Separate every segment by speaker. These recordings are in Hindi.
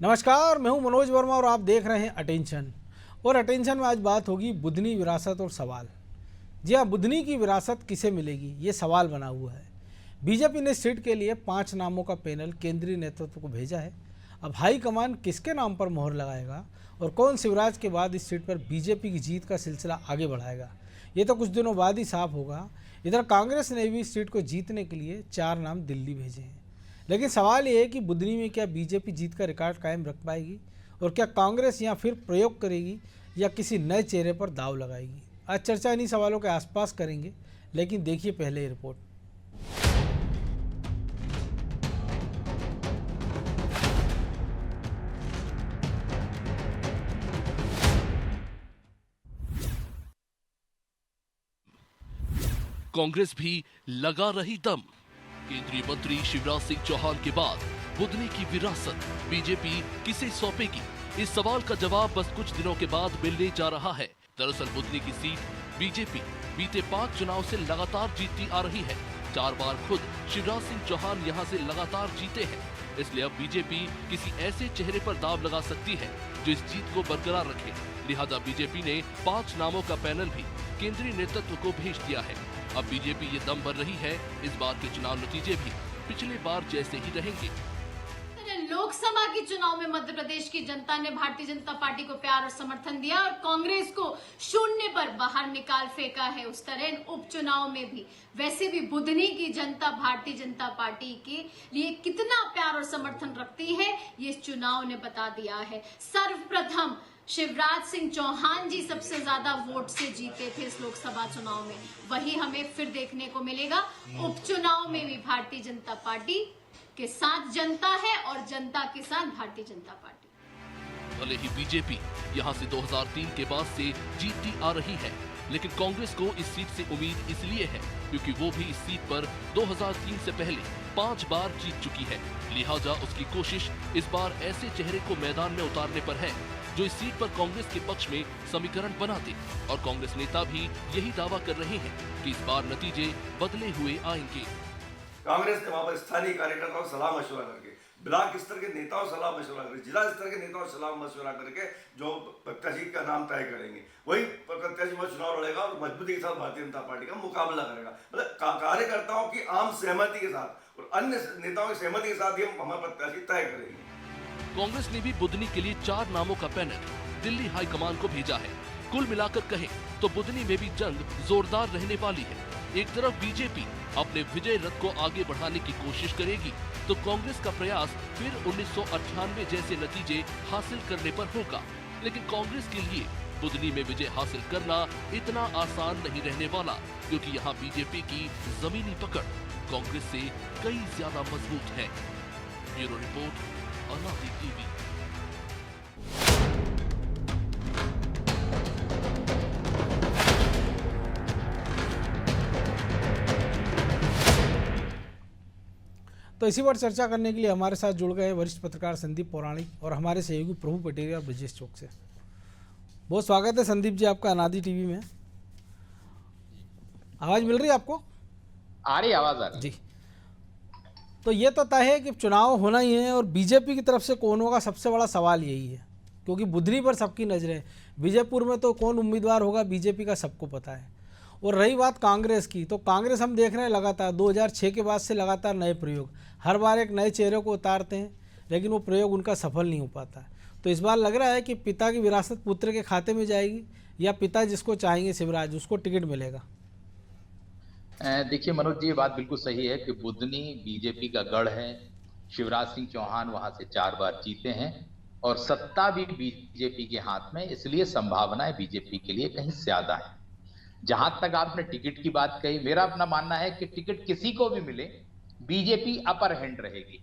Speaker 1: नमस्कार, मैं हूं मनोज वर्मा और आप देख रहे हैं अटेंशन। और अटेंशन में आज बात होगी बुधनी विरासत और सवाल। जी हाँ, बुधनी की विरासत किसे मिलेगी, ये सवाल बना हुआ है। बीजेपी ने सीट के लिए 5 नामों का पैनल केंद्रीय नेतृत्व को भेजा है। अब हाईकमान किसके नाम पर मोहर लगाएगा और कौन शिवराज के बाद इस सीट पर बीजेपी की जीत का सिलसिला आगे बढ़ाएगा, ये तो कुछ दिनों बाद ही साफ होगा। इधर कांग्रेस ने भी इस सीट को जीतने के लिए 4 नाम दिल्ली भेजे हैं। लेकिन सवाल ये है कि बुधनी में क्या बीजेपी जीत का रिकॉर्ड कायम रख पाएगी और क्या कांग्रेस यहाँ फिर प्रयोग करेगी या किसी नए चेहरे पर दाव लगाएगी। आज चर्चा इन्हीं सवालों के आसपास करेंगे, लेकिन देखिए पहले ये रिपोर्ट।
Speaker 2: कांग्रेस भी लगा रही दम। केंद्रीय मंत्री शिवराज सिंह चौहान के बाद बुधनी की विरासत बीजेपी किसे सौंपेगी, इस सवाल का जवाब बस कुछ दिनों के बाद मिलने जा रहा है। दरअसल बुधनी की सीट बीजेपी बीते 5 चुनाव से लगातार जीतती आ रही है। 4 बार खुद शिवराज सिंह चौहान यहां से लगातार जीते हैं। इसलिए अब बीजेपी किसी ऐसे चेहरे पर दाव लगा सकती है जो इस जीत को बरकरार रखे। लिहाजा बीजेपी ने 5 नामों का पैनल भी केंद्रीय नेतृत्व को भेज दिया है। अब बीजेपी ये दम भर रही है, इस बार के चुनाव नतीजे भी पिछले बार जैसे ही रहेंगे।
Speaker 3: लोकसभा के चुनाव में मध्य प्रदेश की जनता ने भारतीय जनता पार्टी को प्यार और समर्थन दिया और कांग्रेस को शून्य पर बाहर निकाल फेंका है। उस तरह उपचुनाव में भी वैसे भी बुधनी की जनता भारतीय जनता पार्टी के लिए कितना प्यार और समर्थन रखती है, ये इस चुनाव ने बता दिया है। सर्वप्रथम शिवराज सिंह चौहान जी सबसे ज्यादा वोट से जीते थे इस लोकसभा चुनाव में, वही हमें फिर देखने को मिलेगा। उपचुनाव में भी भारतीय जनता पार्टी के साथ जनता है और जनता के साथ भारतीय जनता पार्टी।
Speaker 2: भले ही बीजेपी यहां से 2003 के बाद से जीतती आ रही है, लेकिन कांग्रेस को इस सीट से उम्मीद इसलिए है क्योंकि वो भी इस सीट पर 2003 से पहले 5 बार जीत चुकी है। लिहाजा उसकी कोशिश इस बार ऐसे चेहरे को मैदान में उतारने पर है जो इस सीट पर कांग्रेस के पक्ष में समीकरण बना दे। और कांग्रेस नेता भी यही दावा कर रहे हैं कि इस बार नतीजे बदले हुए आएंगे।
Speaker 4: कांग्रेस ने वहां पर स्थानीय कार्यकर्ताओं से सलाह मशवरा करके, ब्लॉक स्तर के नेताओं से सलाह मशवरा करके, जिला स्तर के नेताओं से सलाह मशवरा करके जो प्रत्याशी का नाम तय करेंगे वही प्रत्याशी वह चुनाव लड़ेगा और मजबूती के साथ भारतीय जनता पार्टी का मुकाबला करेगा। मतलब कार्यकर्ताओं की आम सहमति के साथ और अन्य नेताओं की सहमति के साथ ही हम हमारा प्रत्याशी तय करेंगे।
Speaker 2: कांग्रेस ने भी बुधनी के लिए 4 नामों का पैनल दिल्ली हाईकमान को भेजा है। कुल मिलाकर कहें तो बुधनी में भी जंग जोरदार रहने वाली है। एक तरफ बीजेपी अपने विजय रथ को आगे बढ़ाने की कोशिश करेगी, तो कांग्रेस का प्रयास फिर 1998 जैसे नतीजे हासिल करने पर होगा। लेकिन कांग्रेस के लिए बुधनी में विजय हासिल करना इतना आसान नहीं रहने वाला, क्योंकि यहाँ बीजेपी की जमीनी पकड़ कांग्रेस से कई ज्यादा मजबूत है। ब्यूरो रिपोर्ट, अनादि टीवी।
Speaker 1: तो इसी पर चर्चा करने के लिए हमारे साथ जुड़ गए वरिष्ठ पत्रकार संदीप पौराणिक और हमारे सहयोगी प्रभु पटेल और ब्रजेश चौक से। बहुत स्वागत है संदीप जी आपका अनादि टीवी में। आवाज़ मिल रही है आपको?
Speaker 5: आ रही आवाज़ आ रही
Speaker 1: जी। तो ये तो तय है कि चुनाव होना ही है और बीजेपी की तरफ से कौन होगा, सबसे बड़ा सवाल यही है, क्योंकि बुधनी पर सबकी नज़रें। बीजेपुर में तो कौन उम्मीदवार होगा बीजेपी का सबको पता है। और रही बात कांग्रेस की, तो कांग्रेस हम देख रहे हैं लगातार 2006 के बाद से लगातार नए प्रयोग, हर बार एक नए चेहरे को उतारते हैं, लेकिन वो प्रयोग उनका सफल नहीं हो पाता। तो इस बार लग रहा है कि पिता की विरासत पुत्र के खाते में जाएगी या पिता जिसको चाहेंगे शिवराज उसको टिकट मिलेगा।
Speaker 5: देखिए मनोज जी, ये बात बिल्कुल सही है कि बुधनी बीजेपी का गढ़ है। शिवराज सिंह चौहान वहां से 4 बार जीते हैं और सत्ता भी बीजेपी के हाथ में, इसलिए संभावनाएं बीजेपी के लिए कहीं ज्यादा है। जहां तक आपने टिकट की बात कही, मेरा अपना मानना है कि टिकट किसी को भी मिले बीजेपी अपर हैंड रहेगी।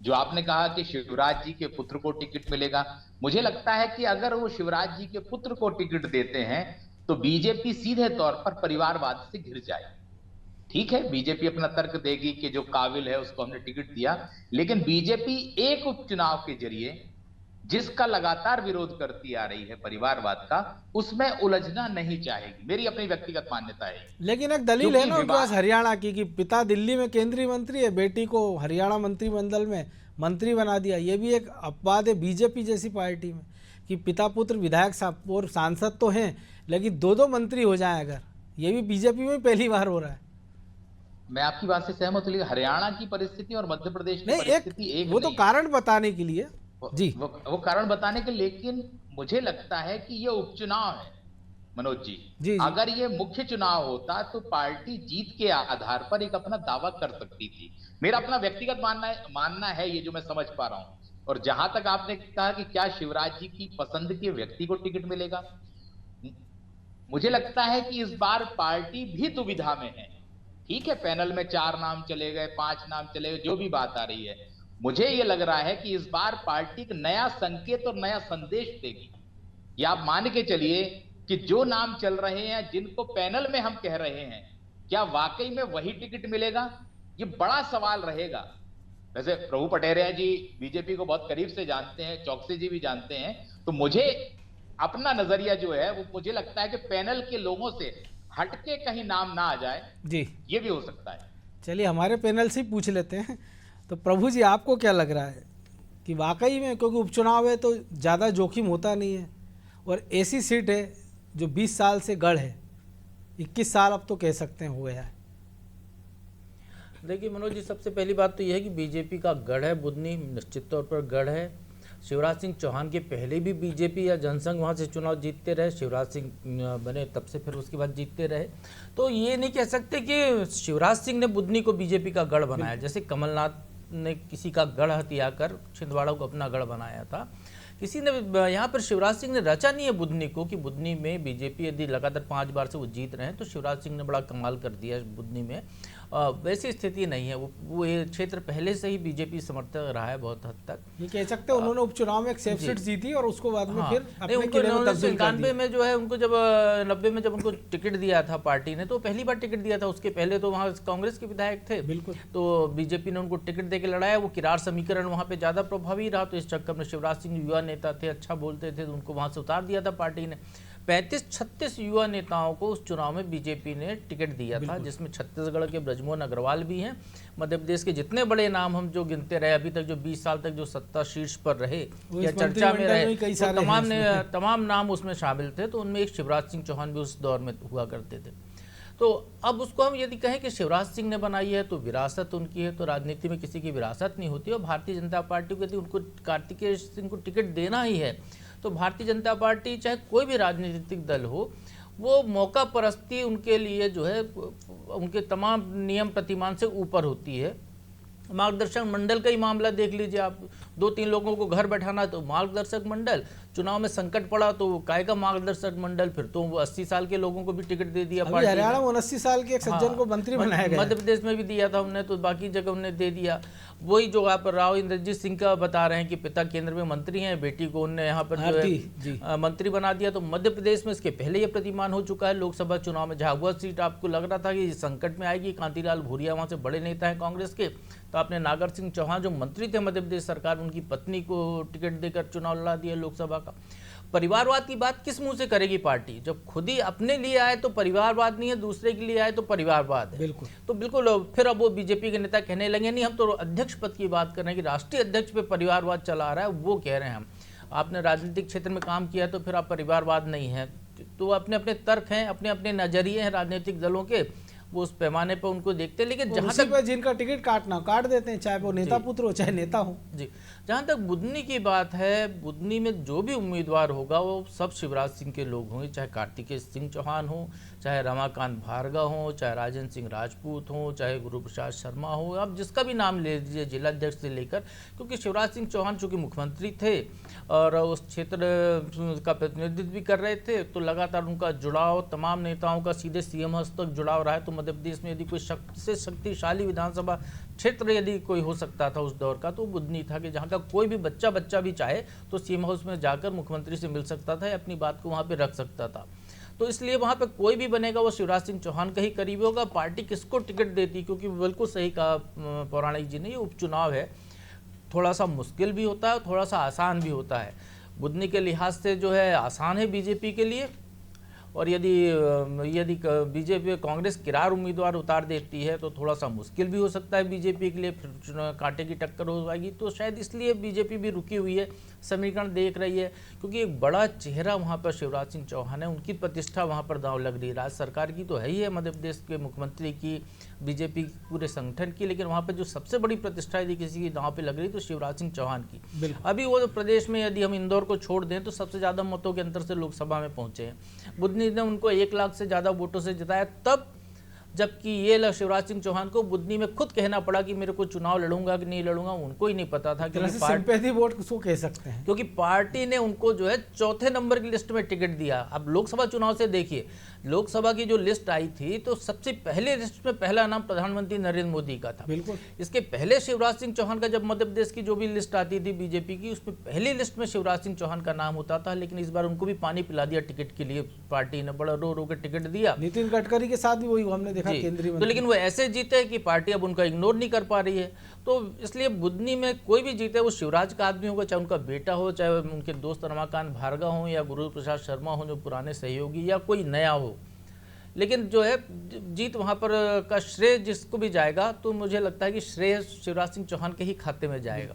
Speaker 5: जो आपने कहा कि शिवराज जी के पुत्र को टिकट मिलेगा, मुझे लगता है कि अगर वो शिवराज जी के पुत्र को टिकट देते हैं तो बीजेपी सीधे तौर पर परिवारवाद से घिर जाएगी। ठीक है, बीजेपी अपना तर्क देगी कि जो काबिल है उसको हमने टिकट दिया, लेकिन बीजेपी एक उपचुनाव के जरिए जिसका लगातार विरोध करती आ रही है परिवारवाद का, उसमें उलझना नहीं चाहेगी। मेरी अपनी व्यक्तिगत मान्यता है।
Speaker 1: लेकिन एक दलील है ना उनके पास
Speaker 5: विवाद
Speaker 1: हरियाणा की कि पिता दिल्ली में केंद्रीय मंत्री है, बेटी को हरियाणा मंत्रिमंडल में मंत्री बना दिया। ये भी एक अपवाद है बीजेपी जैसी पार्टी में कि पिता पुत्र विधायक और सांसद तो हैं, लेकिन दो दो मंत्री हो जाएं अगर, ये भी बीजेपी में पहली बार हो रहा है।
Speaker 5: मैं आपकी बात से सहमत हूं, लेकिन हरियाणा की परिस्थिति और मध्य प्रदेश की
Speaker 1: नहीं,
Speaker 5: परिस्थिति एक
Speaker 1: वो तो
Speaker 5: नहीं है।
Speaker 1: कारण बताने के लिए जी
Speaker 5: वो कारण बताने के, लेकिन मुझे लगता है कि ये उपचुनाव है मनोज जी।
Speaker 1: जी।
Speaker 5: अगर ये मुख्य चुनाव होता तो पार्टी जीत के आधार पर एक अपना दावा कर सकती थी। मेरा अपना व्यक्तिगत मानना है ये, जो मैं समझ पा रहा हूं। और जहां तक आपने कहा कि क्या शिवराज जी की पसंद के व्यक्ति को टिकट मिलेगा, मुझे लगता है कि इस बार पार्टी भी दुविधा में है। ठीक है, पैनल में 4 नाम चले गए, 5 नाम चले गए, जो भी बात आ रही है, मुझे ये लग रहा है कि इस बार पार्टी एक नया संकेत और नया संदेश देगी। या आप मान के चलिए कि जो नाम चल रहे हैं, जिनको पैनल में हम कह रहे हैं, क्या वाकई में वही टिकट मिलेगा? ये बड़ा सवाल रहेगा। वैसे प्रभु पटेरिया जी बीजेपी को बहुत करीब से जानते हैं, चौकसी जी भी जानते हैं, तो मुझे अपना नजरिया जो है वो मुझे लगता है कि पैनल के लोगों से हटके कहीं नाम ना आ जाए
Speaker 1: जी,
Speaker 5: ये भी हो सकता है।
Speaker 1: चलिए हमारे पैनल से ही पूछ लेते हैं। तो प्रभु जी, आपको क्या लग रहा है कि वाकई में, क्योंकि उपचुनाव है तो ज़्यादा जोखिम होता नहीं है, और ऐसी सीट है जो 20 साल से गढ़ है, 21 साल अब तो कह सकते हैं हो गया है।
Speaker 6: देखिए मनोज जी, सबसे पहली बात तो यह है कि बीजेपी का गढ़ है बुधनी, निश्चित तौर पर गढ़ है। शिवराज सिंह चौहान के पहले भी बीजेपी या जनसंघ वहाँ से चुनाव जीतते रहे, शिवराज सिंह बने तब से फिर उसके बाद जीतते रहे। तो ये नहीं कह सकते कि शिवराज सिंह ने बुधनी को बीजेपी का गढ़ बनाया, जैसे कमलनाथ ने किसी का गढ़ हथियाकर छिंदवाड़ा को अपना गढ़ बनाया था। किसी ने यहाँ पर शिवराज सिंह ने रचा नहीं है बुधनी को कि बुधनी में बीजेपी यदि लगातार 5 बार से वो जीत रहे हैं तो शिवराज सिंह ने बड़ा कमाल कर दिया है बुधनी में। वैसी स्थिति नहीं है। वो ये क्षेत्र पहले से ही बीजेपी समर्थक रहा है बहुत हद तक।
Speaker 1: ये कह सकते हैं उन्होंने उपचुनाव में एक सेफ सीट जीती और उसको बाद में फिर
Speaker 6: नहीं,
Speaker 1: अपने
Speaker 6: उनको
Speaker 1: किले में तब्दील कर
Speaker 6: 91 में जो है उनको जब 90 में जब उनको टिकट दिया था पार्टी ने, तो पहली बार टिकट दिया था। उसके पहले तो वहाँ कांग्रेस के विधायक थे,
Speaker 1: बिल्कुल।
Speaker 6: तो बीजेपी ने उनको टिकट देके लड़ाया। वो किरार समीकरण वहाँ पे ज्यादा प्रभावी रहा, तो इस चक्कर में शिवराज सिंह युवा नेता थे, अच्छा बोलते थे, तो उनको वहाँ से उतार दिया था पार्टी ने। 35-36 युवा नेताओं को उस चुनाव में बीजेपी ने टिकट दिया था, जिसमें छत्तीसगढ़ के ब्रजमोहन अग्रवाल भी हैं। मध्य प्रदेश के जितने बड़े नाम हम जो गिनते रहे अभी तक, जो 20 साल तक जो सत्ता शीर्ष पर रहे या चर्चा में रहे, तो तमाम नाम उसमें शामिल थे। तो उनमें एक शिवराज सिंह चौहान भी उस दौर में हुआ करते थे। तो अब उसको हम यदि कहें कि शिवराज सिंह ने बनाई है तो विरासत उनकी है, तो राजनीति में किसी की विरासत नहीं होती। और भारतीय जनता पार्टी को यदि उनको कार्तिकेय सिंह को टिकट देना ही है तो भारतीय जनता पार्टी चाहे कोई भी राजनीतिक दल हो, वो मौका परस्ती उनके लिए जो है उनके तमाम नियम प्रतिमान से ऊपर होती है। मार्गदर्शक मंडल का ही मामला देख लीजिए आप, 2-3 लोगों को घर बैठाना तो मार्गदर्शक मंडल, चुनाव में संकट पड़ा तो काय का मार्गदर्शक मंडल, फिर तो वो 80 साल के लोगों को भी टिकट दे दिया पार्टी ने।
Speaker 1: हरियाणा में 79 साल के एक सज्जन को मंत्री बनाया गया,
Speaker 6: मध्य प्रदेश में भी दिया था उन्हें, तो बाकी जगह उन्हें दे दिया। वही जो आप राव इंद्रजीत सिंह का बता रहे हैं कि पिता केंद्र में मंत्री हैं, बेटी को उन्होंने यहाँ पर जो है मंत्री बना दिया। तो मध्य प्रदेश में इसके पहले ये प्रतिमान हो चुका है लोकसभा चुनाव में, जहाँ वह सीट आपको लग रहा था कि संकट में आएगी। कांतिलाल भूरिया वहाँ से बड़े नेता हैं कांग्रेस के, तो आपने नागर सिंह चौहान जो मंत्री थे मध्य प्रदेश सरकार, उनकी पत्नी को टिकट देकर चुनाव लड़ा दिया लोकसभा का। परिवारवाद की बात किस मुंह से करेगी पार्टी? जब खुद ही अपने लिए आए तो परिवारवाद नहीं है, दूसरे के लिए आए तो परिवारवाद है।
Speaker 1: बिल्कुल।
Speaker 6: तो बिल्कुल फिर अब वो बीजेपी के नेता कहने लगे नहीं हम तो अध्यक्ष पद की बात कर रहे हैं कि राष्ट्रीय अध्यक्ष पे परिवारवाद चला आ रहा है, वो कह रहे हैं हम। आपने राजनीतिक क्षेत्र में काम किया तो फिर आप परिवारवाद नहीं है। तो अपने अपने तर्क हैं, अपने अपने नजरिए हैं राजनीतिक दलों के, वो उस पैमाने पर उनको देखते हैं। लेकिन जहां तक
Speaker 1: जिनका टिकट काटना काट देते हैं, चाहे वो नेता पुत्र हो चाहे नेता हो।
Speaker 6: जी, जहां तक बुधनी की बात है, बुधनी में जो भी उम्मीदवार होगा वो सब शिवराज सिंह के लोग होंगे, चाहे कार्तिकेय सिंह चौहान हो, चाहे रमाकांत भार्गव हो, चाहे राजेंद्र सिंह राजपूत हो, चाहे गुरु प्रसाद शर्मा हो, आप जिसका भी नाम ले लीजिए जिलाध्यक्ष से लेकर। क्योंकि शिवराज सिंह चौहान चूँकि मुख्यमंत्री थे और उस क्षेत्र का प्रतिनिधित्व भी कर रहे थे, तो लगातार उनका जुड़ाव तमाम नेताओं का सीधे सीएम हस्त तक जुड़ाव रहा है। तो मध्य प्रदेश में यदि कोई शक्ति से शक्तिशाली विधानसभा क्षेत्र यदि कोई हो सकता था उस दौर का, तो बुधनी था कि जहाँ का कोई भी बच्चा भी चाहे तो सीएम हाउस में जाकर मुख्यमंत्री से मिल सकता था या अपनी बात को वहाँ पे रख सकता था। तो इसलिए वहाँ पे कोई भी बनेगा वो शिवराज सिंह चौहान का ही करीबी होगा। पार्टी किसको टिकट देती, क्योंकि बिल्कुल सही कहा पौराणिक जी ने, ये उपचुनाव है। थोड़ा सा मुश्किल भी होता है और थोड़ा सा आसान भी होता है। बुधनी के लिहाज से जो है आसान है बीजेपी के लिए, और यदि बीजेपी कांग्रेस किरार उम्मीदवार उतार देती है तो थोड़ा सा मुश्किल भी हो सकता है बीजेपी के लिए, फिर कांटे की टक्कर हो जाएगी। तो शायद इसलिए बीजेपी भी रुकी हुई है, समीकरण देख रही है, क्योंकि एक बड़ा चेहरा वहाँ पर शिवराज सिंह चौहान है, उनकी प्रतिष्ठा वहाँ पर दांव लग रही है। राज्य सरकार की तो है ही है, मध्य प्रदेश के मुख्यमंत्री की, बीजेपी पूरे संगठन की, लेकिन वहाँ पर जो सबसे बड़ी प्रतिष्ठा यदि किसी की दांव पे लग रही तो शिवराज सिंह चौहान की। अभी वो प्रदेश में यदि हम इंदौर को छोड़ दें तो सबसे ज़्यादा मतों के अंतर से लोकसभा में पहुँचे हैं। बुधनी ने उनको 1 लाख से ज़्यादा वोटों से जिताया, तब जबकि ये शिवराज सिंह चौहान को बुधनी में खुद कहना पड़ा कि मेरे को चुनाव लड़ूंगा कि नहीं लड़ूंगा, उनको ही नहीं पता था।
Speaker 1: सिंपैथी वोट किसको कह सकते हैं,
Speaker 6: क्योंकि पार्टी ने उनको जो है चौथे नंबर की लिस्ट में टिकट दिया। अब लोकसभा चुनाव से देखिए, लोकसभा की जो लिस्ट आई थी तो सबसे पहले लिस्ट में पहला नाम प्रधानमंत्री नरेंद्र मोदी का था।
Speaker 1: बिल्कुल।
Speaker 6: इसके पहले शिवराज सिंह चौहान का, जब मध्य प्रदेश की जो भी लिस्ट आती थी बीजेपी की, उसमें पहली लिस्ट में शिवराज सिंह चौहान का नाम होता था, लेकिन इस बार उनको भी पानी पिला दिया टिकट के लिए, पार्टी ने बड़ा रो रो के टिकट दिया।
Speaker 1: नितिन गडकरी के साथ भी वही हमने देखा, केंद्रीय मंत्री।
Speaker 6: तो लेकिन वो ऐसे जीते कि पार्टी अब उनका इग्नोर नहीं कर पा रही है। तो इसलिए बुधनी में कोई भी जीते वो शिवराज का आदमी होगा, चाहे उनका बेटा हो, चाहे उनके दोस्त रमाकांत भार्गव हो या गुरु प्रसाद शर्मा हो जो पुराने सहयोगी, या कोई नया हो, लेकिन जो है जीत वहाँ पर का श्रेय जिसको भी जाएगा तो मुझे लगता है कि श्रेय शिवराज सिंह चौहान के ही खाते में जाएगा।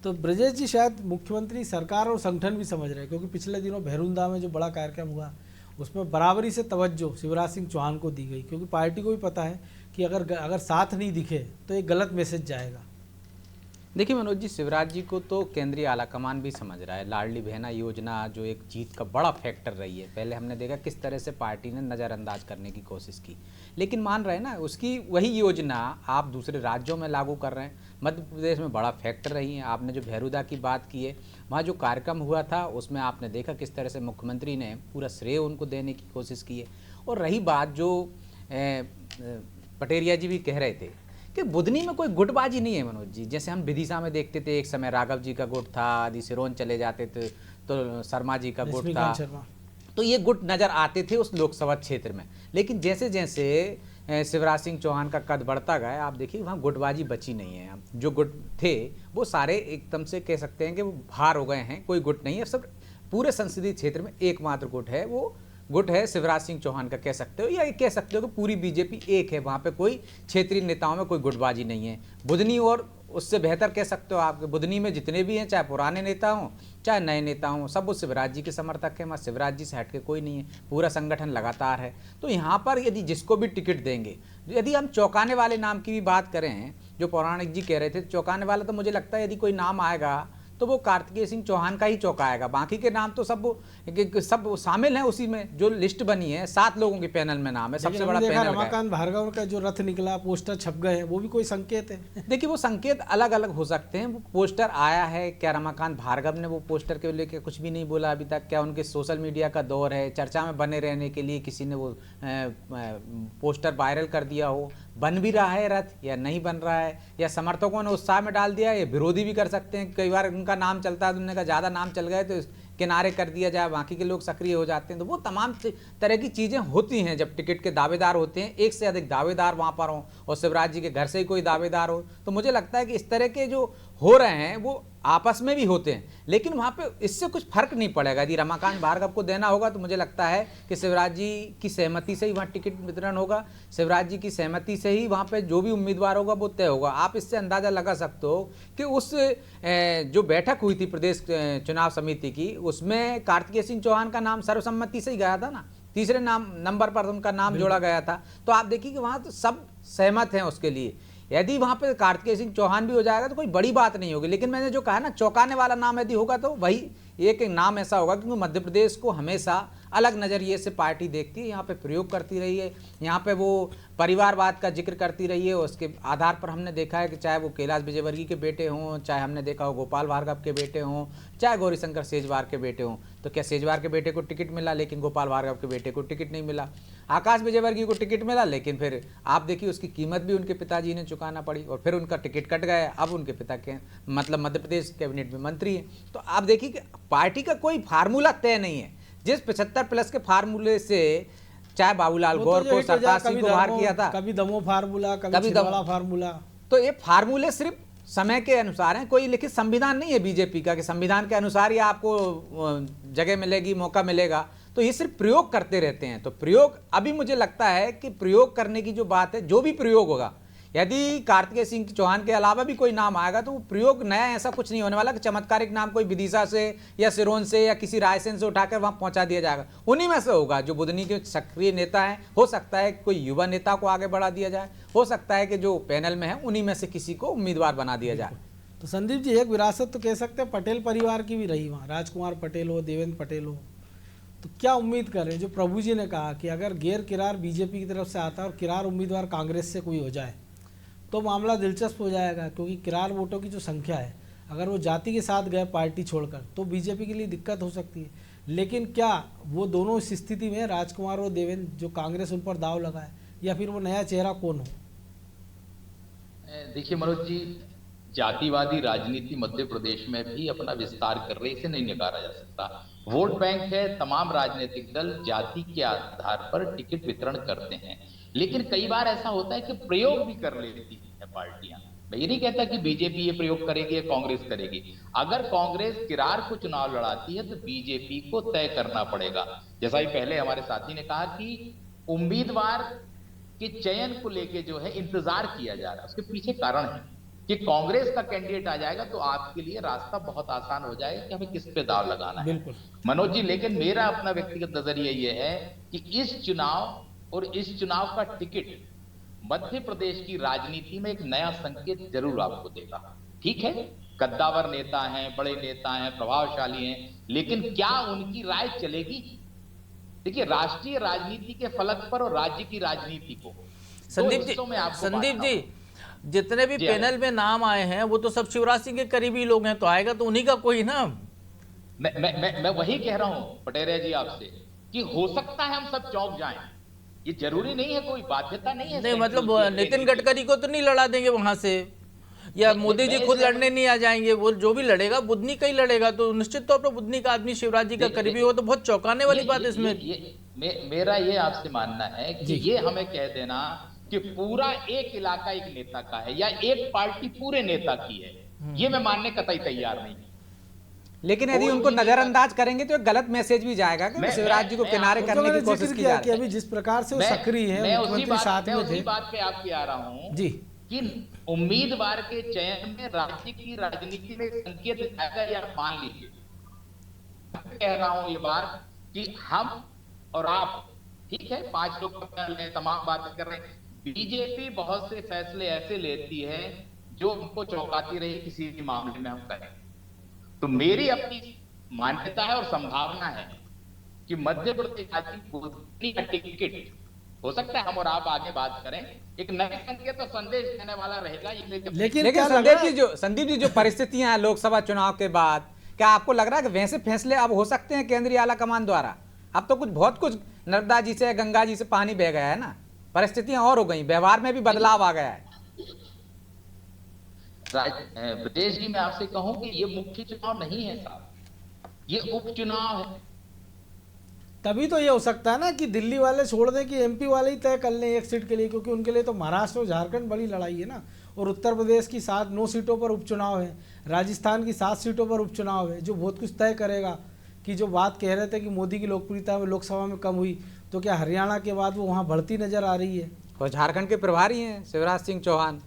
Speaker 1: तो ब्रजेश जी शायद मुख्यमंत्री, सरकार और संगठन भी समझ रहे हैं, क्योंकि पिछले दिनों भैरुंदा में जो बड़ा कार्यक्रम हुआ उसमें बराबरी से तवज्जो शिवराज सिंह चौहान को दी गई, क्योंकि पार्टी को भी पता है कि अगर साथ नहीं दिखे तो एक गलत मैसेज जाएगा।
Speaker 7: देखिए मनोज जी, शिवराज जी को तो केंद्रीय आलाकमान भी समझ रहा है। लाडली बहना योजना जो एक जीत का बड़ा फैक्टर रही है, पहले हमने देखा किस तरह से पार्टी ने नज़रअंदाज करने की कोशिश की, लेकिन मान रहे हैं ना उसकी वही योजना आप दूसरे राज्यों में लागू कर रहे हैं। मध्य प्रदेश में बड़ा फैक्टर रही है। आपने जो भैरुदा की बात की है, वहाँ जो कार्यक्रम हुआ था उसमें आपने देखा किस तरह से मुख्यमंत्री ने पूरा श्रेय उनको देने की कोशिश की है। और रही बात जो पटेरिया जी भी कह रहे थे कि बुधनी में कोई गुटबाजी नहीं है मनोज जी, जैसे हम विदिशा में देखते थे एक समय राघव जी का गुट था, आदि सिरोन चले जाते थे तो शर्मा जी का गुट था, तो ये गुट नज़र आते थे उस लोकसभा क्षेत्र में। लेकिन जैसे जैसे शिवराज सिंह चौहान का कद बढ़ता गया, आप देखिए वहाँ गुटबाजी बची नहीं है। जो गुट थे वो सारे एकदम से कह सकते हैं कि वो बाहर हो गए हैं, कोई गुट नहीं है। सब पूरे संसदीय क्षेत्र में एकमात्र गुट है, वो गुट है शिवराज सिंह चौहान का, कह सकते हो, या कह सकते हो कि पूरी बीजेपी एक है। वहाँ पे कोई क्षेत्रीय नेताओं में कोई गुटबाजी नहीं है। बुधनी और उससे बेहतर कह सकते हो आप, बुधनी में जितने भी हैं, चाहे पुराने नेता हों चाहे नए नेता हों, सब वो शिवराज जी के समर्थक हैं। वहाँ शिवराज जी से हट के कोई नहीं है, पूरा संगठन लगातार है। तो यहाँ पर यदि जिसको भी टिकट देंगे, यदि हम चौंकाने वाले नाम की भी बात करें, जो पौराणिक जी कह रहे थे चौंकाने वाला, तो मुझे लगता है यदि कोई नाम आएगा तो वो कार्तिकेय सिंह चौहान का ही चौंकाएगा। बाकी के नाम तो सब शामिल हैं उसी में। जो लिस्ट बनी है 7 लोगों के पैनल में नाम है, सबसे बड़ा पैनल है।
Speaker 1: रमाकांत भार्गव का जो रथ निकला, पोस्टर छप गए, वो भी कोई संकेत है?
Speaker 7: देखिए वो संकेत अलग अलग हो सकते हैं। वो पोस्टर आया है, क्या रमाकांत भार्गव ने वो पोस्टर के लेके कुछ भी नहीं बोला अभी तक? क्या उनके सोशल मीडिया का दौर है, चर्चा में बने रहने के लिए किसी ने वो पोस्टर वायरल कर दिया हो? बन भी रहा है रथ या नहीं बन रहा है, या समर्थकों ने उत्साह में डाल दिया, या विरोधी भी कर सकते हैं। कई बार उनका नाम चलता है, उन्होंने कहा ज़्यादा नाम चल गए तो किनारे कर दिया जाए, बाकी के लोग सक्रिय हो जाते हैं। तो वो तमाम तरह की चीज़ें होती हैं जब टिकट के दावेदार होते हैं, एक से अधिक दावेदार वहाँ पर हों और शिवराज जी के घर से ही कोई दावेदार हो। तो मुझे लगता है कि इस तरह के जो हो रहे हैं वो आपस में भी होते हैं, लेकिन वहाँ पे इससे कुछ फर्क नहीं पड़ेगा। यदि रमाकांत भार्गव को देना होगा तो मुझे लगता है कि शिवराज जी की सहमति से ही वहाँ टिकट वितरण होगा, शिवराज जी की सहमति से ही वहाँ पे जो भी उम्मीदवार होगा वो तय होगा। आप इससे अंदाज़ा लगा सकते हो कि उस जो बैठक हुई थी प्रदेश चुनाव समिति की, उसमें कार्तिकेय सिंह चौहान का नाम सर्वसम्मति से ही गया था ना, तीसरे नंबर पर उनका नाम जोड़ा गया था। तो आप देखिए कि वहाँ तो सब सहमत हैं उसके लिए। यदि वहाँ पे कार्तिकेय सिंह चौहान भी हो जाएगा तो कोई बड़ी बात नहीं होगी। लेकिन मैंने जो कहा ना, चौंकाने वाला नाम यदि होगा तो वही एक नाम ऐसा होगा, क्योंकि मध्य प्रदेश को हमेशा अलग नज़रिए से पार्टी देखती है, यहाँ पे प्रयोग करती रही है, यहाँ पे वो परिवारवाद का जिक्र करती रही है। उसके आधार पर हमने देखा है कि चाहे वो कैलाश विजयवर्गीय के बेटे हों, चाहे हमने देखा हो गोपाल भार्गव के बेटे हों, चाहे गौरीशंकर सेजवार के बेटे हों। तो क्या सेजवार के बेटे को टिकट मिला, लेकिन गोपाल भार्गव के बेटे को टिकट नहीं मिला। आकाश विजयवर्गीय को टिकट मिला, लेकिन फिर आप देखिए उसकी कीमत भी उनके पिताजी ने चुकाना पड़ी और फिर उनका टिकट कट गया। अब उनके पिता के मतलब मध्य प्रदेश कैबिनेट में मंत्री हैं। तो आप देखिए कि पार्टी का कोई फार्मूला तय नहीं है। जिस 75+ के फार्मूले से चाहे बाबूलाल गौर को, सरताज सिंह को बाहर किया था,
Speaker 1: कभी दमो फार्मूला, कभी छिंदवाड़ा फार्मूला,
Speaker 7: तो ये फार्मूले सिर्फ समय के अनुसार हैं, कोई लिखित संविधान नहीं है बीजेपी का कि संविधान के अनुसार ही आपको जगह मिलेगी, मौका मिलेगा। तो ये सिर्फ प्रयोग करते रहते हैं। तो प्रयोग, अभी मुझे लगता है कि प्रयोग करने की जो बात है, जो भी प्रयोग होगा, यदि कार्तिकेय सिंह चौहान के अलावा भी कोई नाम आएगा तो वो प्रयोग नया ऐसा कुछ नहीं होने वाला कि चमत्कारिक नाम कोई विदिशा से या सिरोन से या किसी रायसेन से उठाकर वहां पहुंचा दिया जाएगा। उन्हीं में से होगा जो बुधनी के सक्रिय नेता हैं। हो सकता है कोई युवा नेता को आगे बढ़ा दिया जाए, हो सकता है कि जो पैनल में है उन्हीं में से किसी को उम्मीदवार बना दिया जाए।
Speaker 1: तो संदीप जी, एक विरासत तो कह सकते हैं पटेल परिवार की भी रही वहाँ, राजकुमार पटेल हो, देवेंद्र पटेल हो। तो क्या उम्मीद कर रहे हैं, जो प्रभु जी ने कहा कि अगर गैर किरार बीजेपी की तरफ से आता है और किरार उम्मीदवार कांग्रेस से कोई हो जाए तो मामला दिलचस्प हो जाएगा, क्योंकि किरार वोटों की जो संख्या है, अगर वो जाति के साथ गए पार्टी छोड़कर तो बीजेपी के लिए दिक्कत हो सकती है। लेकिन क्या वो दोनों इस स्थिति में, राजकुमार और देवेंद्र, जो कांग्रेस उन पर दाव लगाए, या फिर वो नया चेहरा कौन हो?
Speaker 5: देखिए मनोज जी, जातिवादी राजनीति मध्य प्रदेश में भी अपना विस्तार कर रही है, इसे नहीं नकारा जा सकता। वोट बैंक है, तमाम राजनीतिक दल जाति के आधार पर टिकट वितरण करते हैं, लेकिन कई बार ऐसा होता है कि प्रयोग भी कर लेती है पार्टियां। मैं ये नहीं कहता कि बीजेपी ये प्रयोग करेगी या कांग्रेस करेगी। अगर कांग्रेस किरार को चुनाव लड़ाती है तो बीजेपी को तय करना पड़ेगा। जैसा ही पहले हमारे साथी ने कहा कि उम्मीदवार के चयन को लेके जो है इंतजार किया जा रहा है, उसके पीछे कारण है कि कांग्रेस का कैंडिडेट आ जाएगा तो आपके लिए रास्ता बहुत आसान हो जाएगा कि हमें किस पे दाव लगाना है।
Speaker 1: बिल्कुल
Speaker 5: मनोज जी, लेकिन मेरा अपना व्यक्तिगत नजरिया ये है कि इस चुनाव और इस चुनाव का टिकट मध्य प्रदेश की राजनीति में एक नया संकेत जरूर आपको देगा। ठीक है, कद्दावर नेता हैं, बड़े नेता हैं, प्रभावशाली हैं, लेकिन क्या उनकी राय चलेगी? देखिए, राष्ट्रीय राजनीति के फलक पर और राज्य की राजनीति को
Speaker 6: संदीप जी, जितने भी पैनल में नाम आए हैं वो तो सब शिवराज सिंह के करीबी लोग हैं, तो आएगा तो उन्हीं का कोई ना।
Speaker 5: मैं वही कह रहा हूं पटेरिया जी आपसे कि हो सकता है हम सब चौंक जाएं, ये जरूरी नहीं है, कोई बाध्यता नहीं है।
Speaker 6: नहीं मतलब नितिन गडकरी को तो नहीं लड़ा देंगे वहां से, या मोदी जी खुद लड़ने नहीं आ जाएंगे। वो जो भी लड़ेगा बुधनी का ही लड़ेगा, तो निश्चित तौर पर बुधनी का आदमी शिवराज जी का करीबी हो तो बहुत चौंकाने वाली बात इसमें।
Speaker 5: मेरा ये आपसे मानना है कि ये हमें कह देना कि पूरा एक इलाका एक नेता का है या एक पार्टी पूरे नेता की है, ये मैं मानने कतई तैयार नहीं।
Speaker 7: लेकिन यदि उनको नजरअंदाज करेंगे तो एक गलत मैसेज भी जाएगा कि शिवराज जी को किनारे करने की कोशिश की जा रही है।
Speaker 1: अभी जिस प्रकार से वो सक्रिय है, मुख्यमंत्री साथ में थे।
Speaker 5: उसी बात पे आपके आ रहा हूं
Speaker 1: जी
Speaker 5: कि उम्मीदवार के चयन में राज्य की राजनीति में संकेत जाएगा, या मान लीजिए कह रहा हूं ये बात कि हम और आप, ठीक है, 5 लोग तमाम बातें कर रहे हैं, बीजेपी बहुत से फैसले ऐसे लेती है जो उनको चौंकाती रही किसी भी मामले में हम करें। तो मेरी अपनी मान्यता है और संभावना है कि मध्य प्रदेश का टिकट हो सकता है हम और आप आगे बात करें, एक नए संकेत तो संदेश देने वाला रहेगा।
Speaker 7: लेकिन संदीप जी जो परिस्थितियां हैं लोकसभा चुनाव के बाद, क्या आपको लग रहा है कि वैसे फैसले अब हो सकते हैं केंद्रीय आला कमान द्वारा? अब तो बहुत कुछ नर्मदा जी से, गंगा जी से पानी बह गया है ना, परिस्थितियां और हो गई, व्यवहार में भी बदलाव आ गया है।
Speaker 5: ब्रजेश जी, मैं आपसे कहूं कि ये मुख्य चुनाव नहीं है साहब, ये उपचुनाव है।
Speaker 1: तभी तो ये हो सकता है ना कि दिल्ली वाले छोड़ दें कि एमपी वाले ही तय कर लें एक सीट के लिए, क्योंकि उनके लिए तो महाराष्ट्र और झारखंड बड़ी लड़ाई है ना, और उत्तर प्रदेश की 9 सीटों पर उपचुनाव है, राजस्थान की 7 सीटों पर उपचुनाव है, जो बहुत कुछ तय करेगा। कि जो बात कह रहे थे कि मोदी की लोकप्रियता में लोकसभा में कम हुई, तो क्या हरियाणा के बाद वो वहाँ बढ़ती नजर आ रही है?
Speaker 7: और झारखंड के प्रभारी हैं शिवराज सिंह चौहान।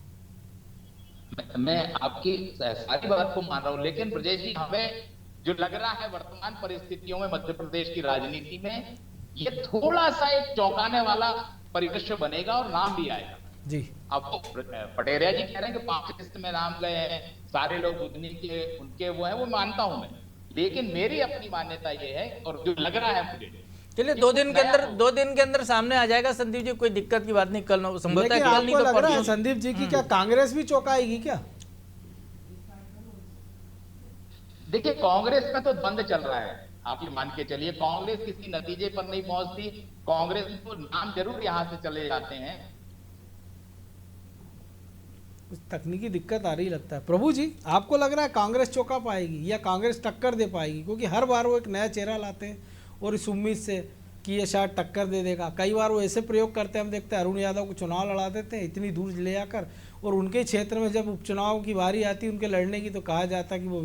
Speaker 5: मैं आपकी सारी बात को मान रहा हूं, लेकिन ब्रजेश जी, हमें जो लग रहा है वर्तमान परिस्थितियों में मध्य प्रदेश की राजनीति में, ये थोड़ा सा एक चौंकाने वाला परिदृश्य बनेगा और नाम भी आएगा
Speaker 1: जी।
Speaker 5: आपको पटेरिया जी कह रहे हैं कि 5 लिस्ट में नाम गए हैं, सारे लोग बुधनी के उनके वो हैं, वो मानता हूं मैं, लेकिन मेरी अपनी मान्यता ये है और जो लग रहा है मुझे,
Speaker 6: चलिए 2 दिन के अंदर सामने आ जाएगा संदीप जी, कोई दिक्कत की बात नहीं। कल संभवतः कल नहीं तो
Speaker 1: लग रहा है संदीप जी की क्या कांग्रेस भी चौंकाएगी क्या?
Speaker 5: देखिए, कांग्रेस में तो द्वंद चल रहा है, आप ये मान के चलिए, कांग्रेस किसी नतीजे पर नहीं पहुंचती, कांग्रेस को नाम जरूर यहां से चले जाते हैं।
Speaker 1: कुछ तकनीकी दिक्कत आ रही लगता है। प्रभु जी, आपको लग रहा है कांग्रेस चौंका पाएगी या कांग्रेस टक्कर दे पाएगी? क्योंकि हर बार वो एक नया चेहरा लाते हैं और इस उम्मीद से कि ये शायद टक्कर दे देगा। कई बार वो ऐसे प्रयोग करते हैं, हम देखते हैं अरुण यादव को चुनाव लड़ा देते हैं, इतनी दूर ले जाकर और उनके क्षेत्र में जब उपचुनाव की बारी आती उनके लड़ने की, तो कहा जाता कि वो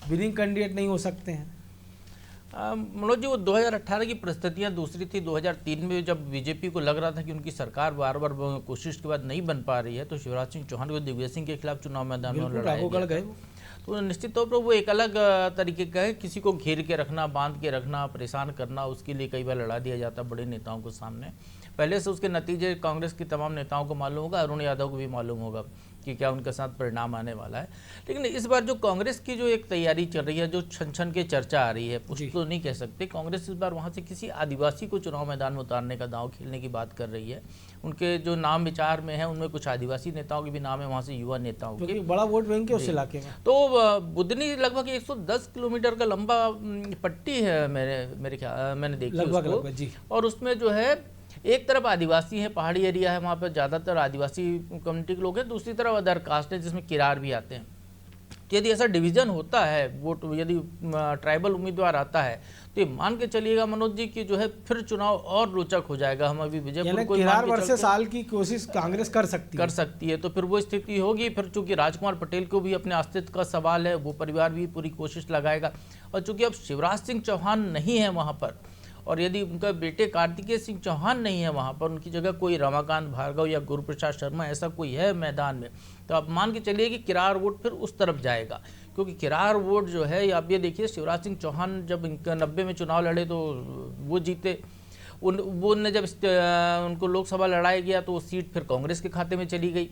Speaker 1: विनिंग कैंडिडेट नहीं हो सकते हैं।
Speaker 6: मनोज जी, वो 2018 की परिस्थितियां दूसरी थी। 2003 में जब बीजेपी को लग रहा था कि उनकी सरकार बार बार कोशिश के बाद नहीं बन पा रही है, तो शिवराज सिंह चौहान को दिग्विजय सिंह के खिलाफ चुनाव मैदान में लड़ाया गया। तो निश्चित तौर पर वो एक अलग तरीके का है, किसी को घेर के रखना, बांध के रखना, परेशान करना, उसके लिए कई बार लड़ा दिया जाता बड़े नेताओं को सामने। पहले से उसके नतीजे कांग्रेस की तमाम नेताओं को मालूम होगा, अरुण यादव को भी मालूम होगा कि क्या उनके साथ परिणाम आने वाला है। लेकिन इस बार जो कांग्रेस की जो एक तैयारी चल रही है, जो छन छन के चर्चा आ रही है, कुछ तो नहीं कह सकते, कांग्रेस इस बार वहाँ से किसी आदिवासी को चुनाव मैदान में उतारने का दांव खेलने की बात कर रही है। उनके जो नाम विचार में है उनमें कुछ आदिवासी नेताओं के भी नाम है, वहाँ से युवा नेताओं के,
Speaker 1: बड़ा वोट बैंक है उस इलाके में।
Speaker 6: तो बुधनी लगभग 110 किलोमीटर का लंबा पट्टी है, मेरे ख्याल मैंने देखी उसको जी। और उसमें जो है एक तरफ आदिवासी है, पहाड़ी एरिया है, वहाँ पर ज़्यादातर आदिवासी कम्युनिटी के लोग हैं, दूसरी तरफ अदर कास्ट है जिसमें किरार भी आते हैं। यदि ऐसा डिवीजन होता है वोट, यदि ट्राइबल उम्मीदवार आता है, तो ये मान के चलिएगा मनोज जी कि जो है फिर चुनाव और रोचक हो जाएगा। हम अभी विजयपुर को
Speaker 1: किरार वर्सेस साल की कोशिश कांग्रेस कर सकती है।
Speaker 6: तो फिर वो स्थिति होगी। फिर चूंकि राजकुमार पटेल को भी अपने अस्तित्व का सवाल है, वो परिवार भी पूरी कोशिश लगाएगा। और चूंकि अब शिवराज सिंह चौहान नहीं है वहाँ पर, और यदि उनका बेटे कार्तिकेय सिंह चौहान नहीं है वहाँ पर, उनकी जगह कोई रमाकांत भार्गव या गुरुप्रसाद शर्मा ऐसा कोई है मैदान में, तो आप मान के चलिए कि किरार वोट फिर उस तरफ जाएगा। क्योंकि किरार वोट जो है, आप ये देखिए शिवराज सिंह चौहान जब 90 में चुनाव लड़े तो वो जीते। उनने जब उनको लोकसभा लड़ाया गया तो वो सीट फिर कांग्रेस के खाते में चली गई।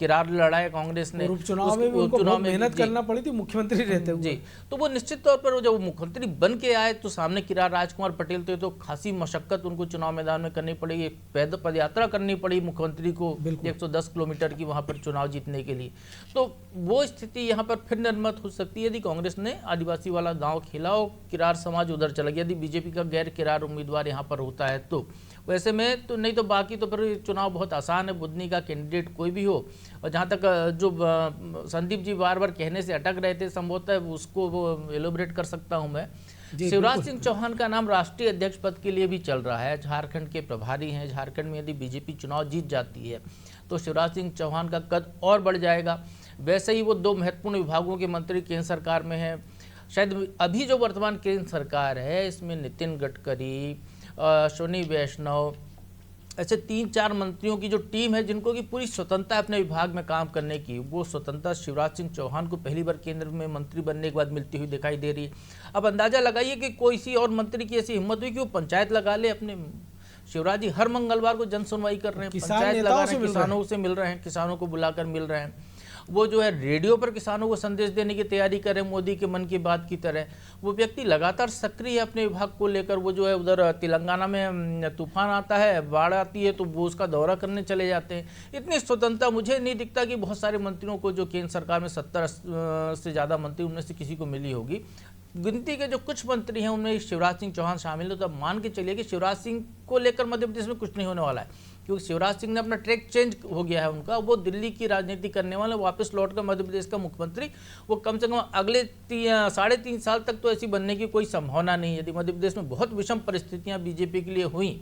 Speaker 6: किरार लड़ाया कांग्रेस ने,
Speaker 1: उपचुनाव में उनको बहुत मेहनत करना पड़ी थी मुख्यमंत्री रहते हुए
Speaker 6: जी। तो वो निश्चित तौर पर जब वो मुख्यमंत्री बन के आए तो सामने किरार राजकुमार पटेल थे, तो खासी मशक्कत उनको चुनाव मैदान में करनी पड़ी, एक पैदल पदयात्रा करनी पड़ी मुख्यमंत्री को 110 किलोमीटर की वहाँ पर चुनाव जीतने के लिए। तो वो स्थिति यहाँ पर फिर निर्मित हो सकती है यदि कांग्रेस ने आदिवासी वाला दांव खेला और किरार समाज उधर चला गया, यदि बीजेपी का गैर किरार उम्मीदवार यहाँ पर होता है तो। वैसे में तो नहीं तो बाकी तो फिर चुनाव बहुत आसान है, बुधनी का कैंडिडेट कोई भी हो। और जहाँ तक जो संदीप जी बार बार कहने से अटक रहे थे, संभवतः उसको वो एलोबरेट कर सकता हूँ मैं। शिवराज सिंह चौहान का नाम राष्ट्रीय अध्यक्ष पद के लिए भी चल रहा है, झारखंड के प्रभारी हैं। झारखंड में यदि बीजेपी चुनाव जीत जाती है तो शिवराज सिंह चौहान का कद और बढ़ जाएगा। वैसे ही वो 2 महत्वपूर्ण विभागों के मंत्री केंद्र सरकार में हैं। शायद अभी जो वर्तमान केंद्र सरकार है इसमें नितिन गडकरी, अश्विनी वैष्णव, ऐसे 3-4 मंत्रियों की जो टीम है जिनको की पूरी स्वतंत्रता अपने विभाग में काम करने की, वो स्वतंत्रता शिवराज सिंह चौहान को पहली बार केंद्र में मंत्री बनने के बाद मिलती हुई दिखाई दे रही है। अब अंदाजा लगाइए कि कोई सी और मंत्री की ऐसी हिम्मत हुई कि वो पंचायत लगा ले अपने। शिवराज जी हर मंगलवार को जन सुनवाई कर रहे हैं, पंचायत लगा रहे हैं, किसानों से मिल रहे हैं, किसानों को बुलाकर मिल रहे हैं। वो जो है रेडियो पर किसानों को संदेश देने की तैयारी करें, मोदी के मन की बात की तरह। वो व्यक्ति लगातार सक्रिय है अपने विभाग को लेकर। वो जो है उधर तेलंगाना में तूफान आता है, बाढ़ आती है, तो वो उसका दौरा करने चले जाते हैं। इतनी स्वतंत्रता मुझे नहीं दिखता कि बहुत सारे मंत्रियों को, जो केंद्र सरकार में 70 से ज़्यादा मंत्री उनमें से किसी को मिली होगी। गिनती के जो कुछ मंत्री हैं उनमें शिवराज सिंह चौहान शामिल है। तो अब मान के चलिए कि शिवराज सिंह को लेकर मध्य प्रदेश में कुछ नहीं होने वाला है, क्योंकि शिवराज सिंह ने अपना ट्रैक चेंज हो गया है उनका। वो दिल्ली की राजनीति करने वाले, वापस लौटकर मध्य प्रदेश का मुख्यमंत्री, वो कम से कम अगले 3.5 साल तक तो ऐसी बनने की कोई संभावना नहीं है। यदि मध्य प्रदेश में बहुत विषम परिस्थितियां बीजेपी के लिए हुई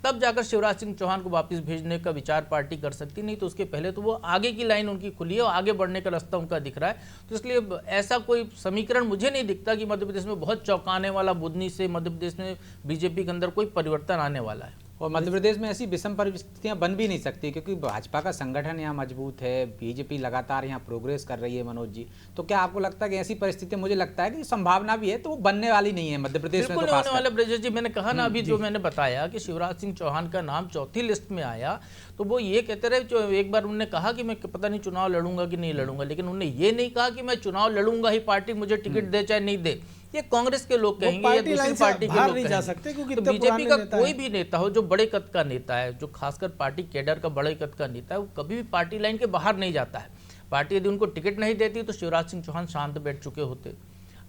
Speaker 6: तब जाकर शिवराज सिंह चौहान को वापस भेजने का विचार पार्टी कर सकती, नहीं तो उसके पहले तो वो आगे की लाइन उनकी खुली है और आगे बढ़ने का रास्ता उनका दिख रहा है। तो इसलिए ऐसा कोई समीकरण मुझे नहीं दिखता कि मध्य प्रदेश में बहुत चौंकाने वाला, बुधनी से मध्य प्रदेश में बीजेपी के अंदर कोई परिवर्तन आने वाला है।
Speaker 7: और मध्य प्रदेश में ऐसी विषम परिस्थितियां बन भी नहीं सकती, क्योंकि भाजपा का संगठन यहाँ मजबूत है, बीजेपी लगातार यहाँ प्रोग्रेस कर रही है। मनोज जी, तो क्या आपको लगता है कि ऐसी परिस्थितियां, मुझे लगता है कि संभावना भी है, तो वो बनने वाली नहीं है मध्य प्रदेश में?
Speaker 6: बिल्कुल होने वाला ब्रजेश जी। मैंने कहा ना अभी, जो मैंने बताया कि शिवराज सिंह चौहान का नाम चौथी लिस्ट में आया, तो वो ये कहते रहे, जो एक बार उन्होंने कहा कि मैं पता नहीं चुनाव लड़ूंगा कि नहीं लड़ूंगा, लेकिन उन्होंने ये नहीं कहा कि मैं चुनाव लड़ूंगा ही, पार्टी मुझे टिकट दे चाहे नहीं दे। ये कांग्रेस के लोग कहेंगे या दूसरी पार्टी के लोग नहीं जा सकते, क्योंकि तो बीजेपी का कोई भी नेता हो जो बड़े कद का नेता है, जो खासकर पार्टी कैडर का बड़े कद का नेता है, वो कभी भी पार्टी लाइन के बाहर नहीं जाता है। पार्टी यदि उनको टिकट नहीं देती तो शिवराज सिंह चौहान शांत बैठ चुके होते।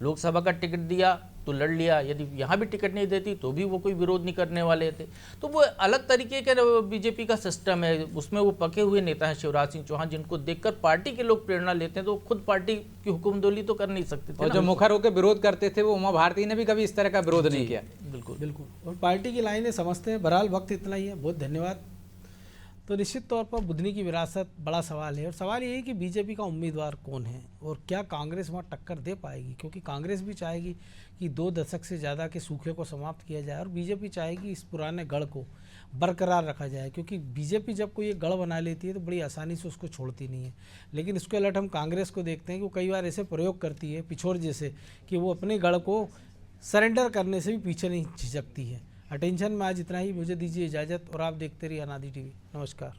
Speaker 6: लोकसभा का टिकट दिया तो लड़ लिया, यदि यहाँ भी टिकट नहीं देती तो भी वो कोई विरोध नहीं करने वाले थे। तो वो अलग तरीके का बीजेपी का सिस्टम है, उसमें वो पके हुए नेता हैं शिवराज सिंह चौहान, जिनको देखकर पार्टी के लोग प्रेरणा लेते हैं। तो खुद पार्टी की हुकुमदोली तो कर नहीं सकते थे।
Speaker 7: और जो मुखर होकर विरोध करते थे वो उमा भारती ने भी कभी इस तरह का विरोध नहीं किया।
Speaker 1: बिल्कुल बिल्कुल, और पार्टी की लाइनें समझते हैं। बहरहाल वक्त इतना ही है, बहुत धन्यवाद। तो निश्चित तौर पर बुधनी की विरासत बड़ा सवाल है। और सवाल ये है कि बीजेपी का उम्मीदवार कौन है और क्या कांग्रेस वहाँ टक्कर दे पाएगी, क्योंकि कांग्रेस भी चाहेगी कि 2 दशक से ज़्यादा के सूखे को समाप्त किया जाए और बीजेपी चाहेगी इस पुराने गढ़ को बरकरार रखा जाए, क्योंकि बीजेपी जब कोई एक गढ़ बना लेती है तो बड़ी आसानी से उसको छोड़ती नहीं है। लेकिन इसके उलट हम कांग्रेस को देखते हैं कि वो कई बार ऐसे प्रयोग करती है पिछोड़ जैसे कि वो अपने गढ़ को सरेंडर करने से भी पीछे नहीं झिझकती है। अटेंशन में आज इतना ही, मुझे दीजिए इजाज़त और आप देखते रहिए अनादि टीवी। नमस्कार।